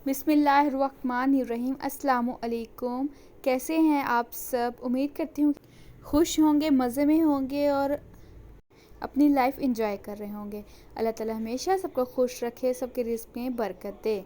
बिस्मिल्लाहिर्रहमानिर्रहीम। अस्सलामुअलैकुम। कैसे हैं आप सब? उम्मीद करती हूँ खुश होंगे, मज़े में होंगे और अपनी लाइफ एंजॉय कर रहे होंगे। अल्लाह ताला हमेशा सबको खुश रखे, सबके रिस्क में बरकत दे।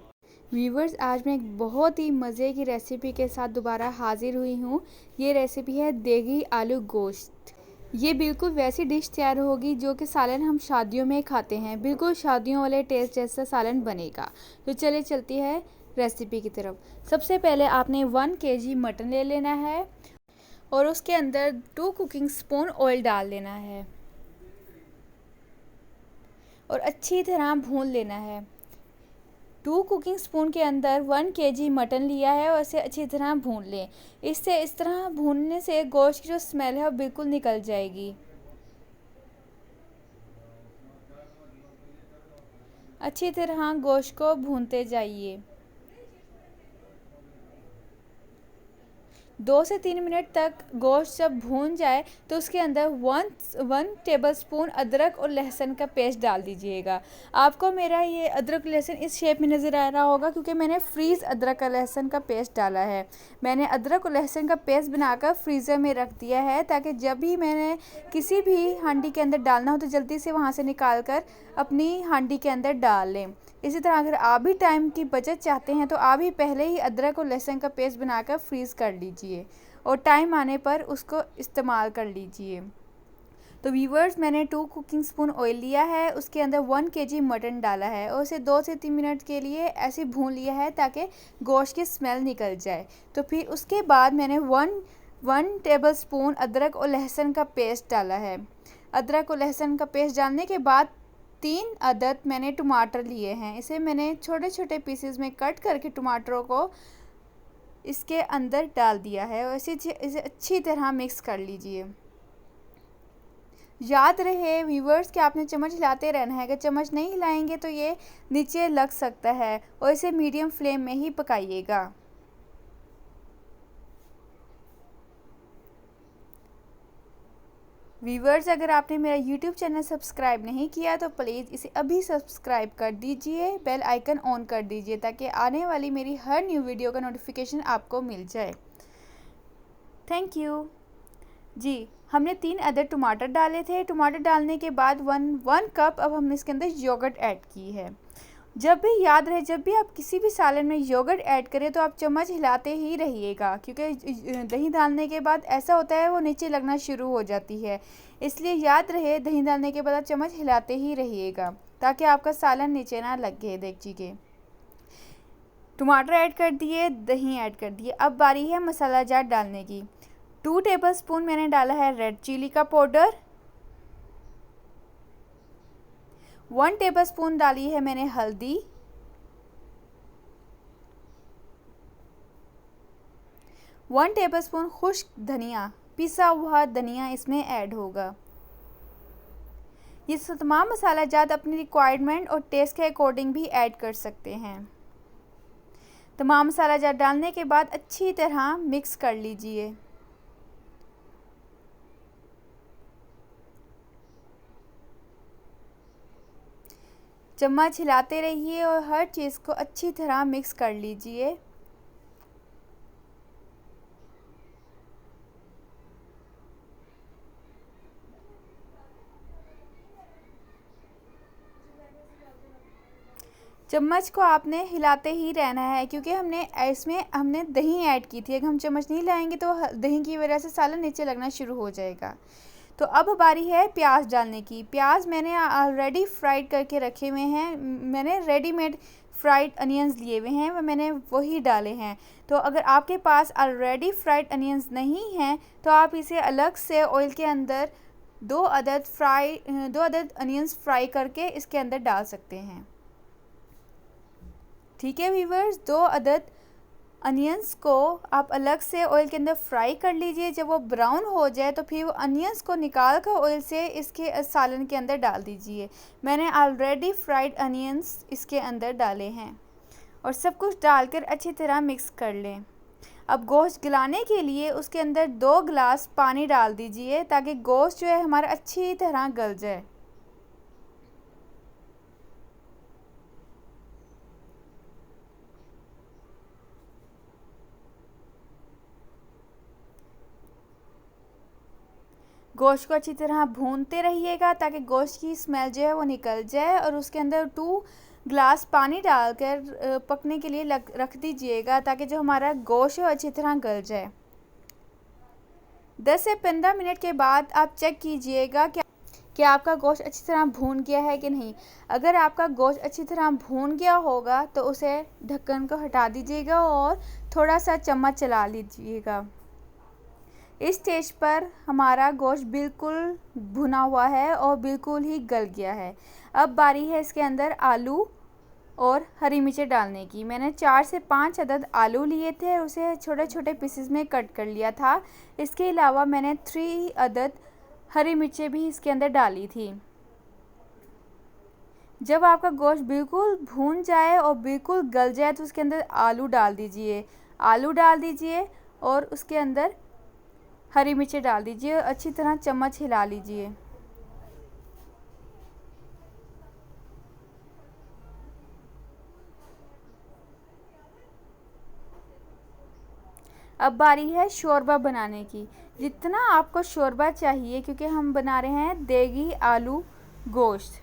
व्यूवर्स, आज मैं एक बहुत ही मज़े की रेसिपी के साथ दोबारा हाजिर हुई हूँ। ये रेसिपी है देगी आलू गोश्त। ये बिल्कुल वैसी डिश तैयार होगी जो कि सालन हम शादियों में खाते हैं। बिल्कुल शादियों वाले टेस्ट जैसा सालन बनेगा। तो चले चलती है रेसिपी की तरफ। सबसे पहले आपने 1 kg मटन ले लेना है और उसके अंदर 2 कुकिंग स्पून ऑयल डाल देना है और अच्छी तरह भून लेना है। 2 कुकिंग स्पून के अंदर 1 kg मटन लिया है और इसे अच्छी तरह भून लें। इससे इस तरह भूनने से गोश्त की जो स्मेल है वो बिल्कुल निकल जाएगी। अच्छी तरह गोश्त को भूनते जाइए। 2 से 3 मिनट तक गोश्त जब भून जाए तो उसके अंदर 1 टेबलस्पून अदरक और लहसुन का पेस्ट डाल दीजिएगा। आपको मेरा ये अदरक लहसुन इस शेप में नज़र आ रहा होगा क्योंकि मैंने फ्रीज़ अदरक का लहसुन का पेस्ट डाला है। मैंने अदरक और लहसुन का पेस्ट बनाकर फ्रीज़र में रख दिया है ताकि जब भी मैंने किसी भी हांडी के अंदर डालना हो तो जल्दी से वहाँ से निकाल कर अपनी हांडी के अंदर डाल लें। इसी तरह अगर आप भी टाइम की बचत चाहते हैं तो आप ही पहले ही अदरक और लहसुन का पेस्ट बनाकर फ्रीज़ कर लीजिए और टाइम आने पर उसको इस्तेमाल कर लीजिए। तो व्यूवर्स, मैंने 2 कुकिंग स्पून ऑयल लिया है, उसके अंदर 1 kg मटन डाला है और उसे 2 से 3 मिनट के लिए ऐसे भून लिया है ताकि गोश्त की स्मेल निकल जाए। तो फिर उसके बाद मैंने 1 टेबल स्पून अदरक और लहसुन का पेस्ट डाला है। अदरक और लहसुन का पेस्ट डालने के बाद 3 अदद मैंने टमाटर लिए हैं। इसे मैंने छोटे छोटे पीसेस में कट करके टमाटरों को इसके अंदर डाल दिया है और इसे अच्छी तरह मिक्स कर लीजिए। याद रहे व्यूवर्स कि आपने चम्मच हिलाते रहना है। अगर चम्मच नहीं हिलाएंगे तो ये नीचे लग सकता है और इसे मीडियम फ्लेम में ही पकाइएगा। व्यूवर्स, अगर आपने मेरा यूट्यूब चैनल सब्सक्राइब नहीं किया तो प्लीज़ इसे अभी सब्सक्राइब कर दीजिए, बेल आइकन ऑन कर दीजिए ताकि आने वाली मेरी हर न्यू वीडियो का नोटिफिकेशन आपको मिल जाए। थैंक यू जी। हमने 3 अदर टमाटर डाले थे। टमाटर डालने के बाद 1 कप अब हमने इसके अंदर योगर्ट ऐड की है। जब भी याद रहे, जब भी आप किसी भी सालन में योगर्ट ऐड करें तो आप चम्मच हिलाते ही रहिएगा क्योंकि दही डालने के बाद ऐसा होता है वो नीचे लगना शुरू हो जाती है। इसलिए याद रहे दही डालने के बाद आप चम्मच हिलाते ही रहिएगा ताकि आपका सालन नीचे ना लगे देगची के। टमाटर ऐड कर दिए, दही ऐड कर दिए। अब बारी है मसाला जार डालने की। 2 टेबलस्पून मैंने डाला है रेड चिली का पाउडर। 1 टेबलस्पून डाली है मैंने हल्दी। 1 टेबलस्पून खुश्क धनिया, पिसा हुआ धनिया इसमें ऐड होगा। ये तमाम मसाला जात अपनी रिक्वायरमेंट और टेस्ट के अकॉर्डिंग भी ऐड कर सकते हैं। तमाम मसाला जात डालने के बाद अच्छी तरह मिक्स कर लीजिए। चम्मच हिलाते रहिए और हर चीज़ को अच्छी तरह मिक्स कर लीजिए। चम्मच को आपने हिलाते ही रहना है क्योंकि हमने दही ऐड की थी। अगर हम चम्मच नहीं हिलाएंगे तो दही की वजह से सालन नीचे लगना शुरू हो जाएगा। तो अब बारी है प्याज डालने की। प्याज मैंने ऑलरेडी फ्राइड करके रखे हुए हैं। मैंने रेडीमेड फ्राइड अनियंस लिए हुए हैं, मैंने वही डाले हैं। तो अगर आपके पास ऑलरेडी फ्राइड अनियंस नहीं हैं तो आप इसे अलग से ऑयल के अंदर 2 अदद अनियंस फ्राई करके इसके अंदर डाल सकते हैं। ठीक है व्यूवर्स, 2 अदद अनियंस को आप अलग से ऑयल के अंदर फ्राई कर लीजिए। जब वो ब्राउन हो जाए तो फिर वो अनियंस को निकाल कर ऑयल से इसके सालन के अंदर डाल दीजिए। मैंने ऑलरेडी फ्राइड अनियंस इसके अंदर डाले हैं और सब कुछ डालकर अच्छी तरह मिक्स कर लें। अब गोश्त गलाने के लिए उसके अंदर 2 गिलास पानी डाल दीजिए ताकि गोश्त जो है हमारा अच्छी तरह गल जाए। गोश्त को अच्छी तरह भूनते रहिएगा ताकि गोश्त की स्मेल जो है वो निकल जाए, और उसके अंदर 2 ग्लास पानी डालकर पकने के लिए रख दीजिएगा ताकि जो हमारा गोश्त है वो अच्छी तरह गल जाए। 10 से 15 मिनट के बाद आप चेक कीजिएगा कि आपका गोश्त अच्छी तरह भून गया है कि नहीं। अगर आपका गोश्त अच्छी तरह भून गया होगा तो उसे ढक्कन को हटा दीजिएगा और थोड़ा सा चम्मच चला लीजिएगा। इस स्टेज पर हमारा गोश्त बिल्कुल भुना हुआ है और बिल्कुल ही गल गया है। अब बारी है इसके अंदर आलू और हरी मिर्चें डालने की। मैंने 4 से 5 अदद आलू लिए थे, उसे छोटे छोटे पीसेस में कट कर लिया था। इसके अलावा मैंने 3 अदद हरी मिर्चें भी इसके अंदर डाली थी। जब आपका गोश्त बिल्कुल भून जाए और बिल्कुल गल जाए तो उसके अंदर आलू डाल दीजिए और उसके अंदर हरी मिर्चें डाल दीजिए और अच्छी तरह चम्मच हिला लीजिए। अब बारी है शोरबा बनाने की। जितना आपको शोरबा चाहिए, क्योंकि हम बना रहे हैं देगी आलू गोश्त,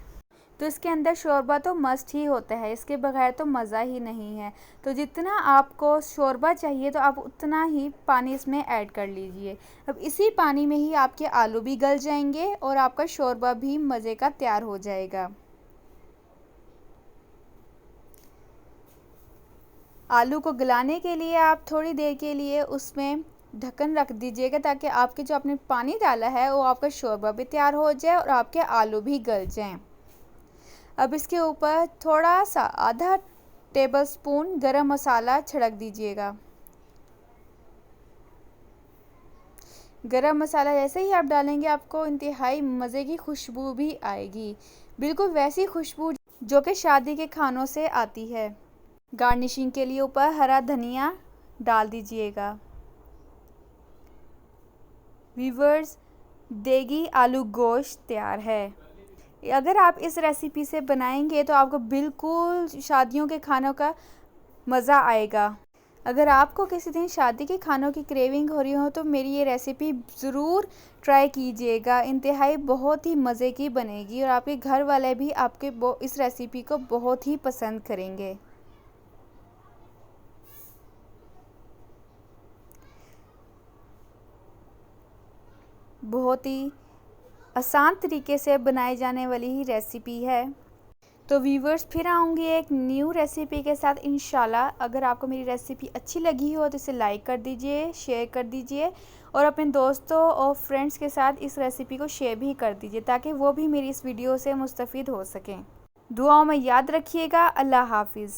तो इसके अंदर शोरबा तो मस्ट ही होता है, इसके बगैर तो मज़ा ही नहीं है। तो जितना आपको शोरबा चाहिए तो आप उतना ही पानी इसमें ऐड कर लीजिए। अब इसी पानी में ही आपके आलू भी गल जाएंगे और आपका शोरबा भी मज़े का तैयार हो जाएगा। आलू को गलाने के लिए आप थोड़ी देर के लिए उसमें ढक्कन रख दीजिएगा ताकि आपके जो आपने पानी डाला है वो आपका शोरबा भी तैयार हो जाए और आपके आलू भी गल जाएं। अब इसके ऊपर थोड़ा सा आधा टेबलस्पून गरम मसाला छिड़क दीजिएगा। गरम मसाला जैसे ही आप डालेंगे आपको इंतहाई मज़े की खुशबू भी आएगी, बिल्कुल वैसी खुशबू जो कि शादी के खानों से आती है। गार्निशिंग के लिए ऊपर हरा धनिया डाल दीजिएगा। व्यूअर्स, देगी आलू गोश्त तैयार है। अगर आप इस रेसिपी से बनाएंगे तो आपको बिल्कुल शादियों के खानों का मज़ा आएगा। अगर आपको किसी दिन शादी के खानों की क्रेविंग हो रही हो तो मेरी ये रेसिपी ज़रूर ट्राई कीजिएगा। इंतहाई बहुत ही मज़े की बनेगी और आपके घर वाले भी आपके इस रेसिपी को बहुत ही पसंद करेंगे। बहुत ही आसान तरीके से बनाए जाने वाली ही रेसिपी है। तो व्यूवर्स, फिर आऊँगी एक न्यू रेसिपी के साथ इंशाल्लाह। अगर आपको मेरी रेसिपी अच्छी लगी हो तो इसे लाइक कर दीजिए, शेयर कर दीजिए और अपने दोस्तों और फ्रेंड्स के साथ इस रेसिपी को शेयर भी कर दीजिए ताकि वो भी मेरी इस वीडियो से मुस्तफ़िद हो सकें। दुआओं में याद रखिएगा। अल्लाह हाफिज़।